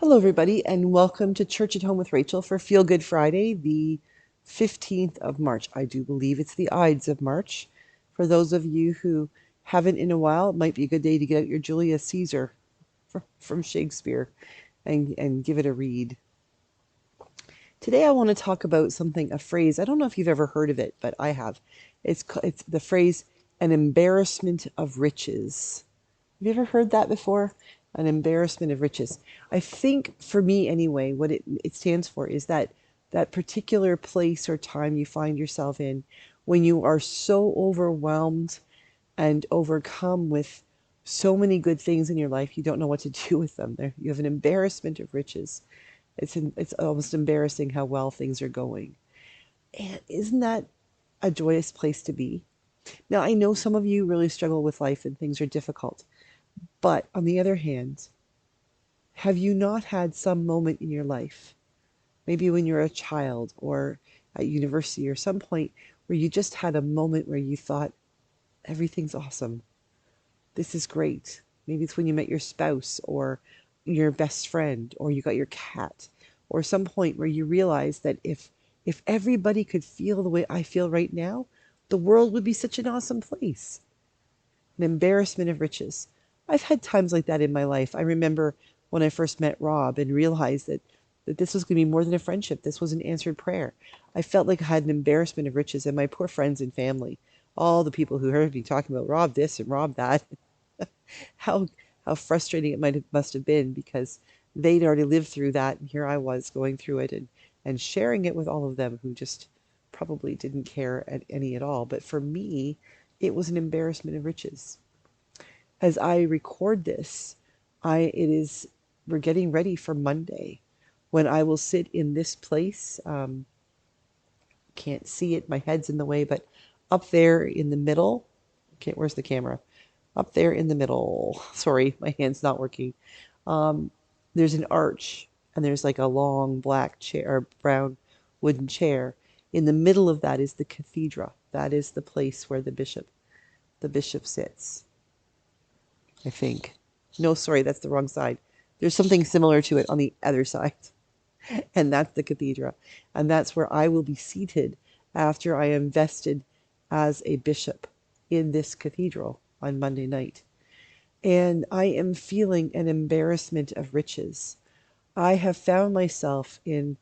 Hello, everybody, and welcome to Church at Home with Rachel for Feel Good Friday, the 15th of March. I do believe it's the Ides of March. For those of you who haven't in a while, it might be a good day to get out your Julius Caesar from Shakespeare and give it a read. Today, I want to talk about a phrase. I don't know if you've ever heard of it, but I have. It's the phrase, an embarrassment of riches. Have you ever heard that before? An embarrassment of riches. I think for me anyway, what it stands for is that particular place or time you find yourself in when you are so overwhelmed and overcome with so many good things in your life, you don't know what to do with them. You have an embarrassment of riches. It's almost embarrassing how well things are going. And isn't that a joyous place to be? Now, I know some of you really struggle with life and things are difficult. But on the other hand, have you not had some moment in your life, maybe when you're a child or at university or some point where you just had a moment where you thought, everything's awesome. This is great. Maybe it's when you met your spouse or your best friend or you got your cat or some point where you realize that if everybody could feel the way I feel right now, the world would be such an awesome place. An embarrassment of riches. I've had times like that in my life. I remember when I first met Rob and realized that this was going to be more than a friendship. This was an answered prayer. I felt like I had an embarrassment of riches, and my poor friends and family, all the people who heard me talking about Rob this and Rob that, how how frustrating must have been because they'd already lived through that, and here I was going through it and sharing it with all of them who just probably didn't care any at all. But for me, it was an embarrassment of riches. As I record this, I it is we're getting ready for Monday when I will sit in this place. Can't see it, my head's in the way, but up there in the middle. Okay, where's the camera? Up there in the middle. Sorry, my hand's not working. Um, there's an arch, and there's like a long black chair, or brown wooden chair. In the middle of that is the cathedra. That is the place where the bishop sits. I think. No, sorry, that's the wrong side. There's something similar to it on the other side, and that's the cathedra. And that's where I will be seated after I am vested as a bishop in this cathedral on Monday night. And I am feeling an embarrassment of riches. I have found myself in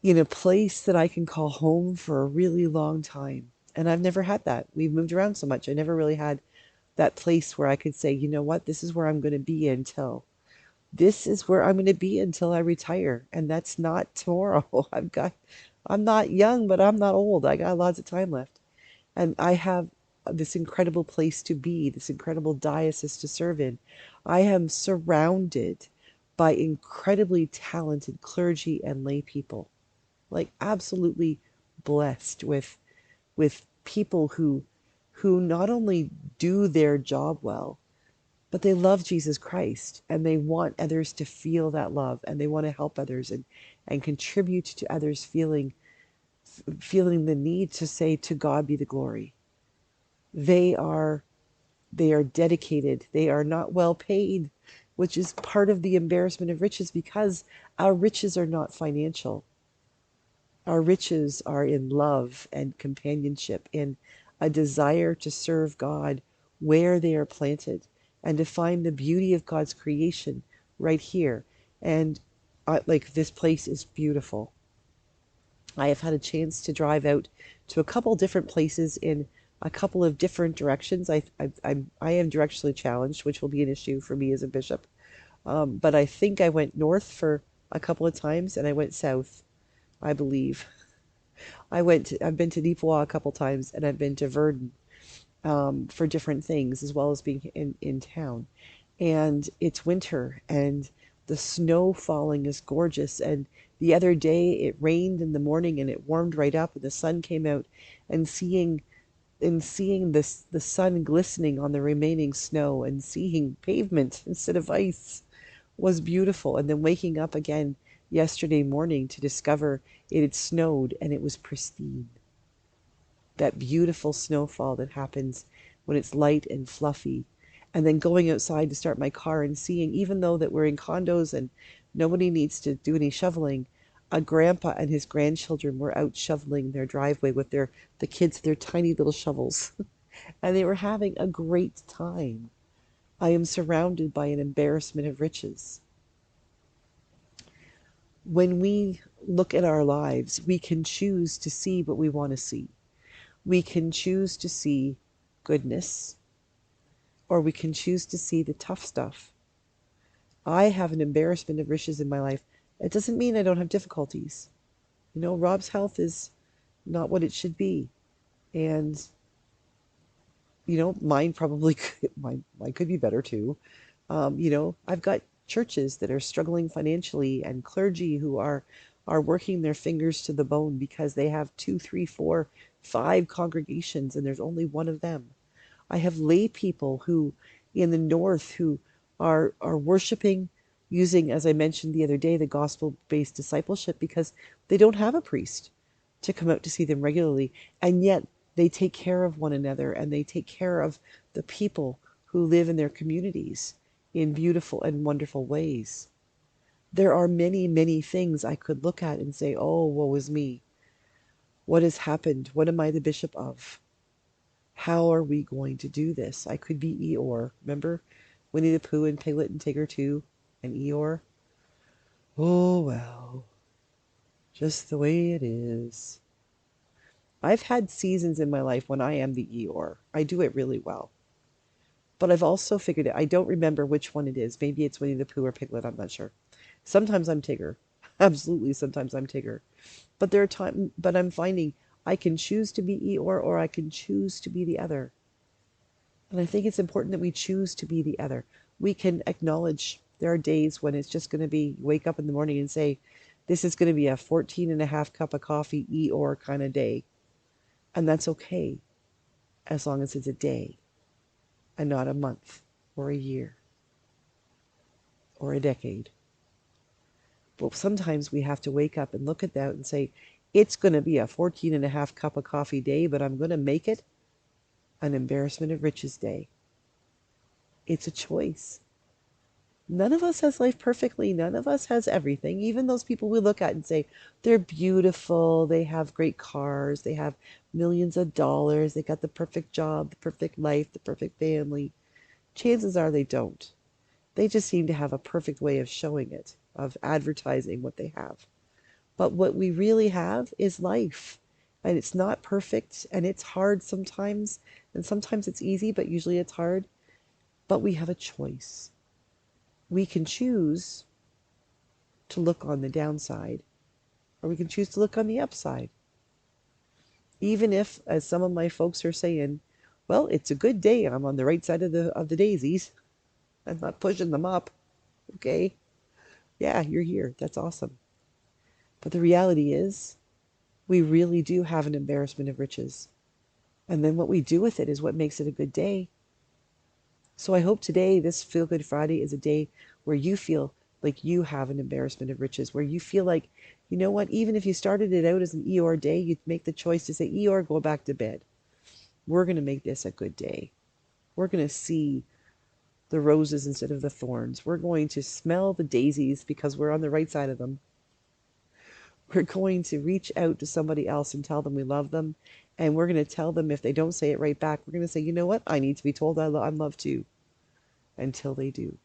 a place that I can call home for a really long time. And I've never had that. We've moved around so much. I never really had that place where I could say, you know what, this is where I'm going to be until this is where I'm going to be until I retire. And that's not tomorrow. I'm not young, but I'm not old. I got lots of time left. And I have this incredible place to be, this incredible diocese to serve in. I am surrounded by incredibly talented clergy and lay people, like absolutely blessed with people who not only do their job well, but they love Jesus Christ and they want others to feel that love and they want to help others and contribute to others feeling the need to say to God be the glory. They are they are dedicated. They are not well paid, which is part of the embarrassment of riches because our riches are not financial. Our riches are in love and companionship, in a desire to serve God where they are planted and to find the beauty of God's creation right here. And like this place is beautiful. I have had a chance to drive out to a couple different places in a couple of different directions. I am directionally challenged, which will be an issue for me as a bishop. But I think I went north for a couple of times and I went south, I believe. I've been to Deepwa a couple times and I've been to Verdun for different things as well as being in town. And it's winter and the snow falling is gorgeous. And the other day it rained in the morning and it warmed right up and the sun came out and seeing this the sun glistening on the remaining snow and seeing pavement instead of ice was beautiful. And then waking up again yesterday morning to discover it had snowed and it was pristine. That beautiful snowfall that happens when it's light and fluffy. And then going outside to start my car and seeing, even though that we're in condos and nobody needs to do any shoveling, a grandpa and his grandchildren were out shoveling their driveway with the kids, their tiny little shovels, and they were having a great time. I am surrounded by an embarrassment of riches. When we look at our lives, we can choose to see what we want to see. We can choose to see goodness, or we can choose to see the tough stuff. I have an embarrassment of riches in my life. It doesn't mean I don't have difficulties. Rob's health is not what it should be. And, mine probably mine could be better too. I've got churches that are struggling financially and clergy who are working their fingers to the bone because they have 2, 3, 4, 5 congregations and there's only one of them. I have lay people who in the north who are worshiping using, as I mentioned the other day, the gospel-based discipleship because they don't have a priest to come out to see them regularly, and yet they take care of one another and they take care of the people who live in their communities in beautiful and wonderful ways. There are many, many things I could look at and say, oh, woe is me. What has happened? What am I the bishop of? How are we going to do this? I could be Eeyore. Remember Winnie the Pooh and Piglet and Tigger 2 and Eeyore? Oh, well, just the way it is. I've had seasons in my life when I am the Eeyore. I do it really well. But I've also figured it. I don't remember which one it is. Maybe it's Winnie the Pooh or Piglet. I'm not sure. Sometimes I'm Tigger. Absolutely, sometimes I'm Tigger. But there are times. But I'm finding I can choose to be Eeyore or I can choose to be the other. And I think it's important that we choose to be the other. We can acknowledge there are days when it's just going to be wake up in the morning and say, this is going to be a 14 and a half cup of coffee Eeyore kind of day. And that's okay as long as it's a day and not a month or a year or a decade. But sometimes we have to wake up and look at that and say, it's going to be a 14 and a half cup of coffee day, but I'm going to make it an embarrassment of riches day. It's a choice. None of us has life perfectly. None of us has everything. Even those people we look at and say, they're beautiful, they have great cars, they have millions of dollars, they got the perfect job, the perfect life, the perfect family. Chances are they don't. They just seem to have a perfect way of showing it, of advertising what they have. But what we really have is life. And it's not perfect, and it's hard sometimes, and sometimes it's easy, but usually it's hard. But we have a choice. We can choose to look on the downside, or we can choose to look on the upside. Even if, as some of my folks are saying, well, it's a good day. I'm on the right side of the daisies. I'm not pushing them up. Okay. Yeah, you're here. That's awesome. But the reality is, we really do have an embarrassment of riches. And then what we do with it is what makes it a good day. So I hope today, this Feel Good Friday, is a day where you feel like you have an embarrassment of riches, where you feel like, you know what, even if you started it out as an Eeyore day, you'd make the choice to say, Eeyore, go back to bed. We're going to make this a good day. We're going to see the roses instead of the thorns. We're going to smell the daisies because we're on the right side of them. We're going to reach out to somebody else and tell them we love them. And we're going to tell them if they don't say it right back, we're going to say, you know what, I need to be told I'm loved too. Until they do.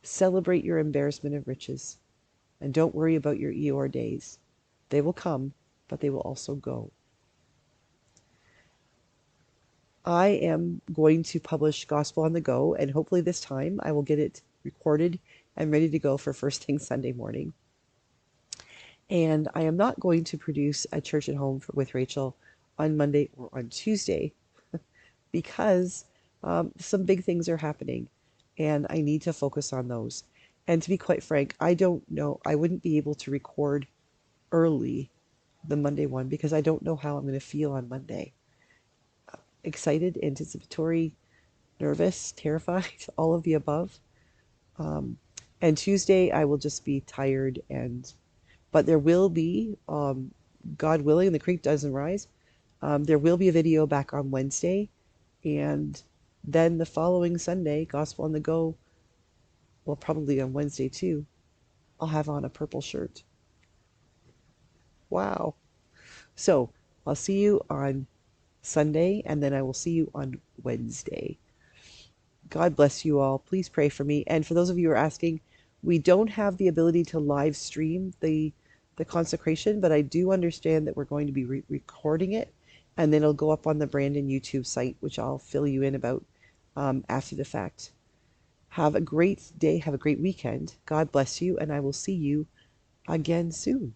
Celebrate your embarrassment of riches. And don't worry about your Eeyore days. They will come, but they will also go. I am going to publish Gospel on the Go, and hopefully this time I will get it recorded and ready to go for first thing Sunday morning. And I am not going to produce a church at home with Rachel on Monday or on Tuesday because some big things are happening and I need to focus on those. And to be quite frank, I don't know. I wouldn't be able to record early the Monday one because I don't know how I'm going to feel on Monday. Excited, anticipatory, nervous, terrified, all of the above. And Tuesday I will just be tired but there will be, God willing, the creek doesn't rise. There will be a video back on Wednesday, and Then the following Sunday, Gospel on the Go, well, probably on Wednesday too, I'll have on a purple shirt. Wow. So I'll see you on Sunday, and then I will see you on Wednesday. God bless you all. Please pray for me. And for those of you who are asking, we don't have the ability to live stream the consecration, but I do understand that we're going to be recording it, and then it'll go up on the Brandon YouTube site, which I'll fill you in about after the fact. Have a great day. Have a great weekend. God bless you, and I will see you again soon.